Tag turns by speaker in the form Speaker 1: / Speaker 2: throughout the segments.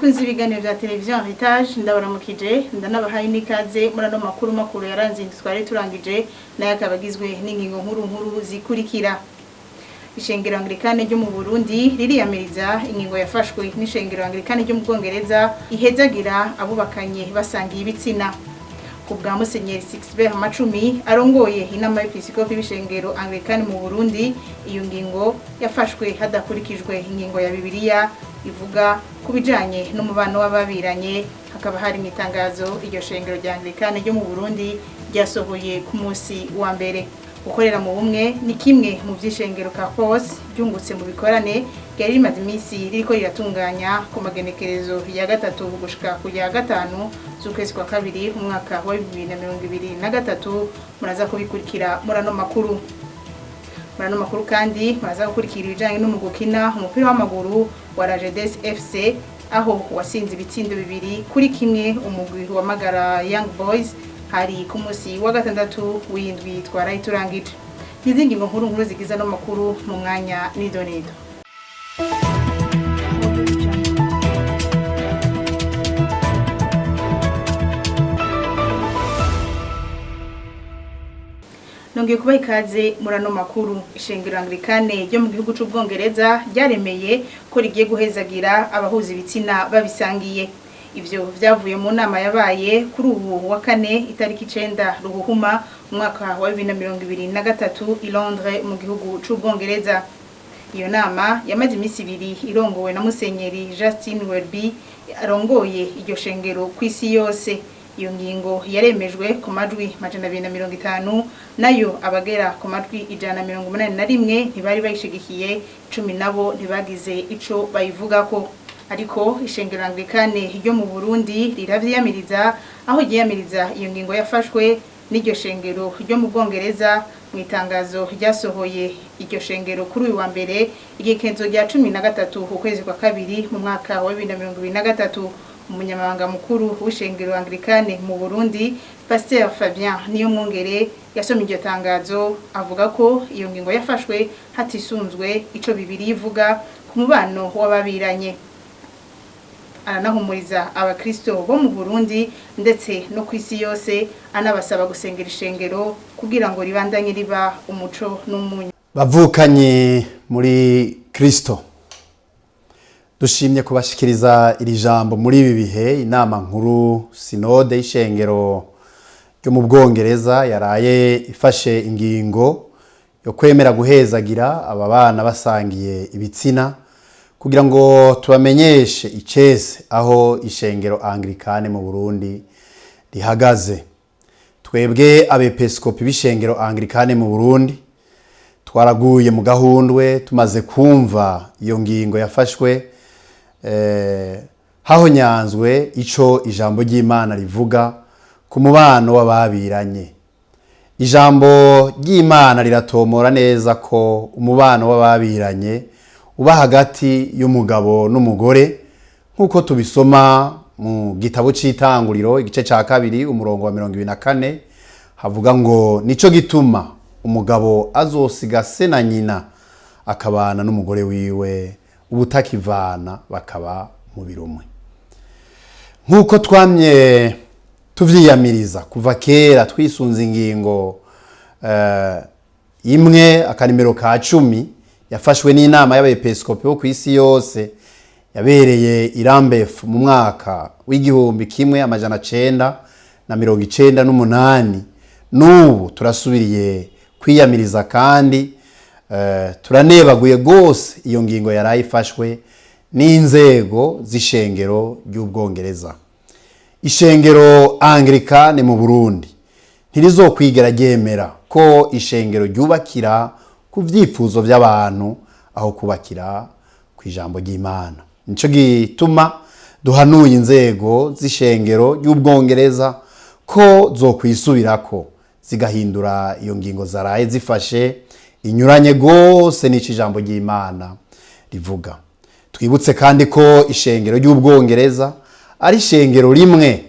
Speaker 1: Bakunzi ibiganiro vya televiziyo Heritage ndabaramukije ndanabahaye n'ikaze muri ano makuru yaranze twari turangije naye akabagizwe n'ingingo nkuru zikurikira. Ishengero Anglican ryo mu Burundi ririyamiriza ingingo yafashwe n'ishengero Anglican ryo mu Bwongereza ihezagira abubakanye basangiye ibitsina. Kubwa Musenyeri Sixbert Macumi arongoye inama y'episkopi b'ishengero Anglican mu Burundi, iyo ngingo yafashwe hadakurikijwe ingingo ya Bibiliya ivuga kubijanye n'umubano w'ababiranye. Hakaba hari itangazo iryo shengero rya Anglican ryo mu Burundi ryasohoye ku munsi wa mbere. Gukorera mu bumwe ni kimwe mu vy'ishengero Kapos byungutse mu bikorane ryari rimaze iminsi ririko riratunganya ku magenekerezo ya gatatu gushika ku ya gatanu z'ukwezi kwa kabiri mu mwaka wa 2023. Muraza kubikurikira muri ano makuru. Muri ano makuru kandi muraza gukurikira ibijanye n'umugukina umupira w'amaguru wa Rajedes FC aho wasinze ibitsindo 2-1 umugwi wa Magara Young Boys hari ku munsi wa gatandatu w'indwi twaraye turangije. N'izindi nkuru zigiza no makuru mu mwanya nidonido. Nongeye kuba ikaze muri ano makuru. Ishengero Anglican ryo mu gihugu c'Ubwongereza ryaremeye ko rigiye guhezagira abahuza ibitsina babisangiye. Ivyo vyavuye mu nama yabaye kuri ubu wa kane itariki 9 Ruhuhuma umwaka wa 2023 i Londres mu gihugu c'Ubwongereza. Iyo nama yamaze iminsi ibiri irongowe na Musenyeri Justin Welby arongoye iryo shengero kw'isi yose. Iyo ngingo yaremejwe ku majwi 250 nayo abagera ku majwi 181 ntibari bayishigikiye, 10 nabo ntibagize ico bayivugako. Ariko ishengero Anglican ryo mu Burundi riravyiyamiriza aho ryiyamiriza iyo ngingo yafashwe n'iryo shengero ryo mu Bwongereza. Mu itangazo ryasohoye iryo shengero kuri uyu wa mbere igekenzo rya 13 ukwezi kwa kabiri mu mwaka wa 2023, umunyamabanga mukuru w'ishengero Anglican mu Burundi Pasteur Fabien niyo mwongere yasomye iryo tangazo avuga ko iyo ngingo yafashwe hatisunzwe ico Bibiliya ivuga ku mubano w'ababiranye. Aranahumuriza abakristo bo mu Burundi ndetse no kw'isi yose anabasaba gusengera ishengero kugira ngo ribandanye riba umuco n'umunyu.
Speaker 2: Bavukanye muri Kristo, dushimye kubashikiriza iri jambo muri ibi bihe inama nkuru sinode y'ishengero ryo mu Bwongereza yaraye ifashe ingingo yo kwemera guhezagira aba bana basangiye ibitsina kugira ngo tubamenyeshe icese aho ishengero Anglican mu Burundi rihagaze. Twebwe abepiskopi b'ishengero Anglican mu Burundi twaraguye mu gahundwe tumaze kumva iyo ngingo yafashwe hahonyanzwe ico ijambo ry'Imana rivuga ku mubano w'ababiranye. Ijambo ry'Imana riratomora neza ko umubano w'ababiranye uba hagati y'umugabo n'umugore nkuko tubisoma mu gitabo c'itanguriro igice ca kabiri umurongo wa 24 havuga ngo nico gituma umugabo azosiga se na nyina akabana n'umugore wiwe ubutakivana bakaba mubiri umwe. Nkuko twamye tuvyiyamiriza kuva kera twisunze ingingo imwe akanimero ka 10 yafashwe n'inama y'abepiskopi bo kw'isi yose yabereye Irambefu mu mwaka w'igihumbi 1998. N'ubu turasubiriye kwiyamiriza kandi turanebaguye gose iyo ngingo yarayifashwe n'inzego z'ishengero ry'Ubwongereza. Ishengero Anglican mu Burundi ntirizokwigera ryemera ko ishengero ryubakira ku vyifuzo by'abantu aho kubakira ku ijambo ry'Imana. Nico gituma duhanuye inzego z'ishengero ry'Ubwongereza ko zokwisubirako zigahindura iyo ngingo zaraye zifashe inyuranye gose n'ico ijambo ry'Imana rivuga. Twibutse kandi ko ishengero ry'Ubwongereza ari ishengero rimwe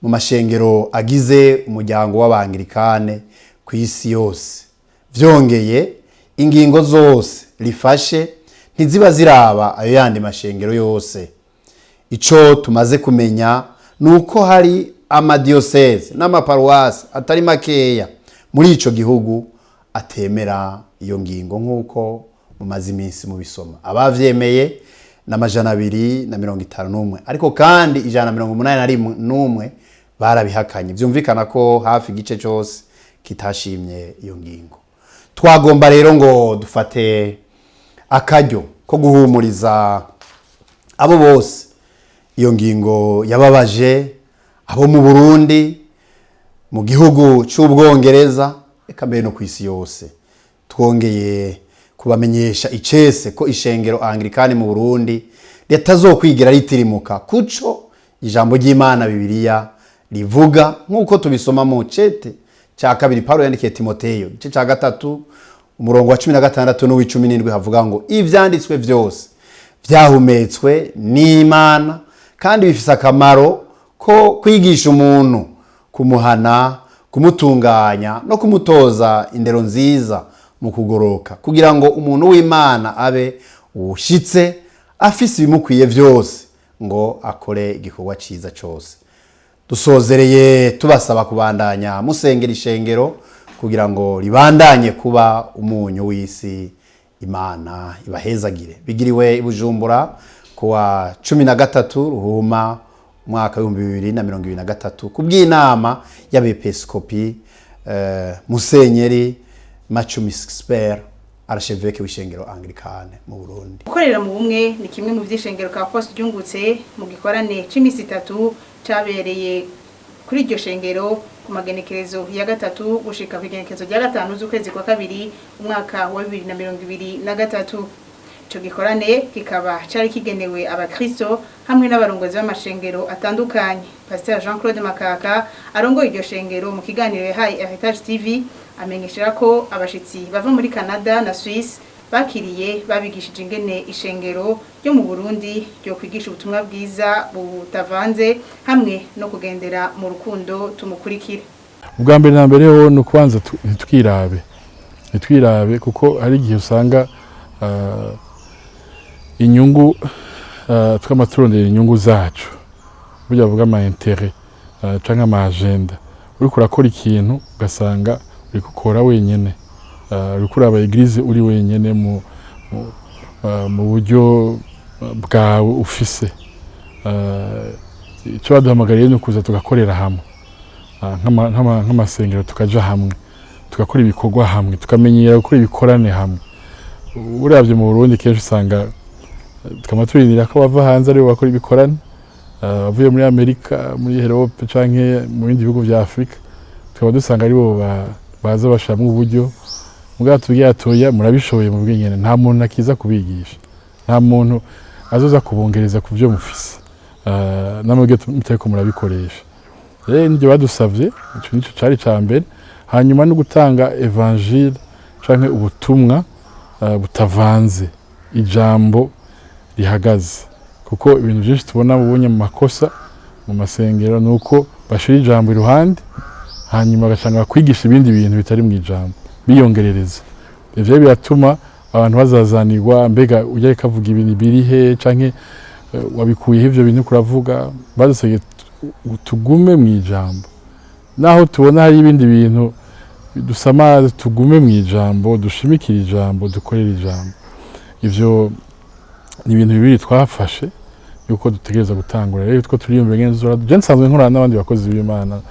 Speaker 2: mu mashengero agize umuryango w'Abanglikane ku isi yose. Vyongeye ingingo zose rifashe ntiziba ziraba ayo yandi mashengero yose. ico tumaze kumenya nuko hari amadiyoseze n'amaparuwasi atari makeya muri ico gihugu atemera iyo ngingo nk'uko mumaze iminsi mubisoma. Abavyemeye n'amajana 251 ariko kandi 181 barabihakanye. Vyumvikana ko hafi igice cyose kitashimye iyo ngingo. Twagomba rero ngo dufate akaryo ko guhumuriza abo bose iyo ngingo yababaje, abo mu Burundi, mu gihugu cy'Ubwongereza, eka mbere no kwisi yose. Twongeye kubamenyesha icese ko ishengero Anglican mu Burundi ritazokwigira ritirimuka kuco ijambo ry'Imana Bibiliya rivuga nk'uko tubisoma mu cete cya kabiri Paulo yandikiye Timoteyo igice cya 3 umurongo wa 16 n'uwa 17 havuga ngo ivyanditswe vyose vyahumetswe n'Imana kandi bifise akamaro ko kwigisha umuntu, kumuhana, kumutunganya no kumutoza indero nziza mu kugoroka, kugira ngo umuntu w'Imana abe ushitse afise ibimukwiye vyose ngo akore igikorwa ciza cyose. Dusozereye tubasaba kubandanya musengera ishengero kugira ngo ribandanye kuba umunyu w'isi. Imana ibahezagire. Bigiriwe i Bujumbura kuwa 13 Ruhuma mwaka 2023 kubw'inama y'abepiskopi Musenyeri Macumi Sper archevêque w'ishengero Anglican mu Burundi.
Speaker 1: Gukorera mu bumwe ni kimwe mu vy'ishengero ka Poste ryungutse mu gikorane c'imisi 3 cabereye kuri iryo shengero ku magenekerezo ya 3 gushika ku igenekerezo rya 5 z'ukwezi kwa kabiri umwaka wa 2023. Ico gikorane kikaba cari kigenewe abakristo hamwe n'abarongozi b'amashengero atandukanye. Pasteur Jean-Claude Makaka arongoye iryo shengero mu kiganiro yahaye Heritage TV amenyesha ko abashitsi bava muri Canada na Swiss bakiriye babigishije ingene ishengero ryo mu Burundi ryo kwigisha ubutumwa bwiza butavanze hamwe no kugendera mu rukundo tumukurikira.
Speaker 3: Ubwa mbere na mbere ho no kwanza ntitwirabe kuko hari igihe usanga inyungu twamaturondera inyungu zacu burya vuga ama intérêt canke ama agenda uri kurakora ikintu ugasanga uri gukora wenyene uri kuraba eglise uri wenyene mu buryo bwawe ufise icyo baduhamagariye no kuza tugakorera hamwe nk'amasengero tukaja hamwe tugakora ibikorwa hamwe tukamenyera gukora ibikorane hamwe. Uravye mu Burundi kenshi usanga tukamaturinira ko bava hanze ari bakora ibikorane bavuye muri Amerika muri Europe canke mu bindi bihugu vya Afrika tukaba dusanga ari bo baza bashamwe uburyo mugabo tubiyatoya murabishoboye mu bwengene nta muntu akiza kubigisha nta muntu azoza kubongereza ku byo mufise namwe muteko murabikoresha rero ndio badusavye ico nico cari cambere hanyuma no gutanga evangile canke ubutumwa butavanze ijambo rihagaze kuko ibintu byinshi tubona mubonye mu makosa mu masengero nuko bashira ijambo iruhande hanyuma bagashanga kwigisha ibindi bintu bitari mu ijambo biyongerereza. Ivyo biratuma abantu bazazanirwa mbega ujya kavuga ibintu birihe canke wabikuye ivyo bintu kuravuga badusege tugume mu ijambo naho tubona hari ibindi bintu dusama tugume mu ijambo dushimikira ijambo dukorera ijambo. Ivyo ni ibintu bibiri twafashe yuko dutegereza gutangura rero two turiyumva ngenzura je nsanzwe nkorana n'abandi bakozi b'Imana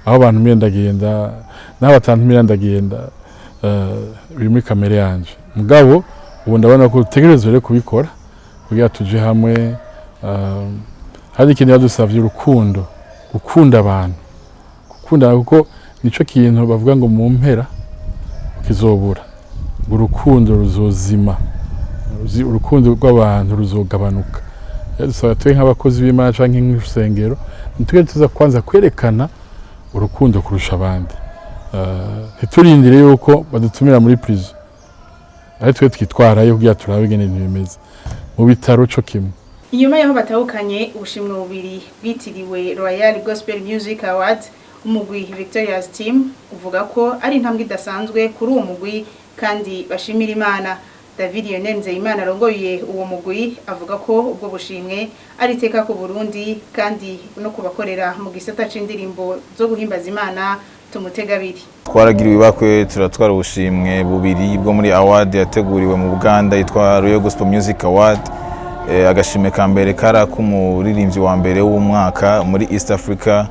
Speaker 3: aho abantu mirandagenda n'abatantu mirandagenda biri muri kamere yanje mugabo ubu ndabona ko dutegereza rero kubikora kugira tuje hamwe hari ikintu yadusavye urukundo gukunda abantu gukunda kuko nico kintu bavuga ngo mu mpera kizobura urukundo ruzozima urukundo rw'abantu ruzogabanuka yadusaba twe nk'abakozi b'Imana canke nk'urusengero nitwe tuza kwanza kwerekana urukundo kurusha abandi ntiturindire yuko badutumira muri prison ari twe twitwarayo kugira turabe gene bimeze mu bitaro cyo kimwe.
Speaker 1: Inyuma yaho batahukanye ubushimwe bubiri bwitiriwe Royal Gospel Music Awards umugwi Victoria's Team uvuga ko ari intambwe idasanzwe kuri uwo mugwi kandi bashimira Imana. David Nzeyimana arongoye uwo mugwi avuga ko ubwo bushimwe ari iteka ku Burundi kandi no kubakorera mu gisata c'indirimbo zo guhimbaza Imana tumutega abiri.
Speaker 4: Twaragiriwe bakwe turatwara ubushimwe bubiri bwo muri award yateguriwe mu Buganda yitwa Royal Gospel Music Award. Agashime ka mbere kara kumuririmbyi wa mbere w'umwaka muri East Africa,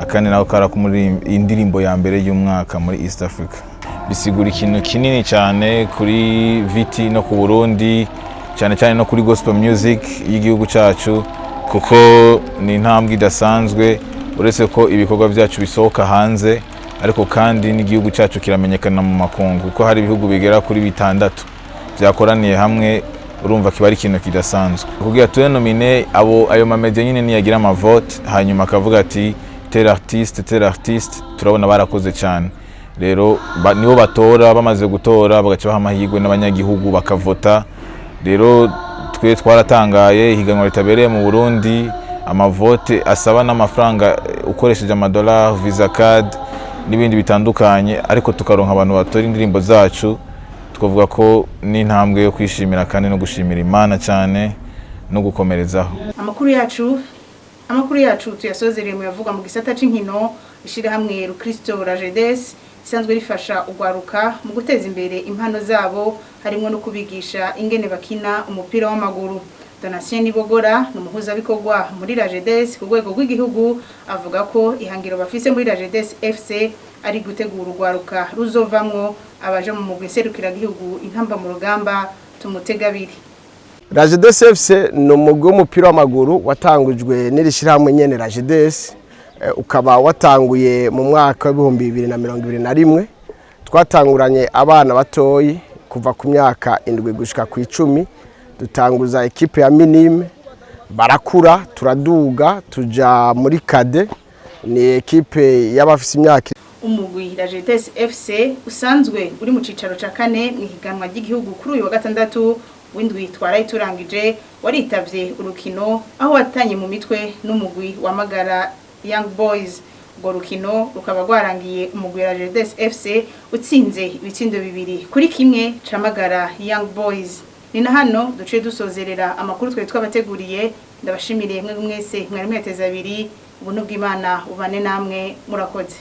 Speaker 4: akandi naho kara kumuririmbyi indirimbo ya mbere y'umwaka muri East Africa. Bisigura ikintu kinini cyane kuri viti no ku Burundi, cyane cyane no kuri gospel music y'igihugu cyacu, kuko ni intambwe idasanzwe uretse ko ibikorwa byacu bisohoka hanze, ariko kandi n'igihugu cyacu kiramenyekana mu makungu kuko hari ibihugu bigera kuri 6 byakoraniye hamwe. Urumva kiba ari ikintu kidasanzwe kugira tunomine ayo mamedia nyine niyagira amavote hanyuma akavuga ati tel artiste turabona barakoze cyane. Rero nibo batora, bamaze gutora bagaca baha amahirwe n'abanyagihugu bakavota. Rero twe twaratangaye higanwa ritabereye mu Burundi, amavote asaba n'amafaranga ukoresheje amadollar, visa card n'ibindi bitandukanye, ariko tukaronka abantu batora indirimbo zacu. Twavuga ko ni intambwe yo kwishimira kandi no gushimira Imana cyane no gukomerezaho.
Speaker 1: Amakuru yacu tuyasozereye mu yavuga mu gisata c'inkino. Ishira hamwe Rukristo Rajedes isanzwe rifasha ugwaruka mu guteza imbere impano zabo, harimo no kubigisha ingene bakina umupira w'amaguru. Donatien Nibogora n'umuhuza bikorwa muri Rajedes ku rwego rw'igihugu avuga ko ihangiro bafise muri Rajedes FC ari gutegura ugwaruka ruzovamwo abaje mu mugwi serukiragihugu intamba mu rugamba tumutega abiri.
Speaker 5: Rajedes FC no mugwi w'umupira w'amaguru watangujwe n'irishirahamwe nyene Rajedes, ukaba watanguye mu mwaka wa 2021. Twatanguranye abana batoyi kuva ku myaka 7 gushika ku 10. Dutanguza ekipe ya minime, barakura turaduga tuja muri kade, ni ekipe y'abafise imyaka.
Speaker 1: Umugwi Rajedes FC usanzwe uri mu cicaro ca 4 mu higanwa ry'igihugu kuri uyu wa gatandatu w'indwi twarayiturangije waritavye urukino aho watanye mu mitwe n'umugwi wa Magara Young Boys. Urwo rukino rukaba rwarangiye umugwi Rajedes FC utsinze ibitsindo 2-1 ca Magara Young Boys. Ni na hano duciye dusozerera amakuru twe twabateguriye. Ndabashimiriye mwe mwese mwari mweteza abiri. Ubuntu bw'Imana ubane namwe murakoze.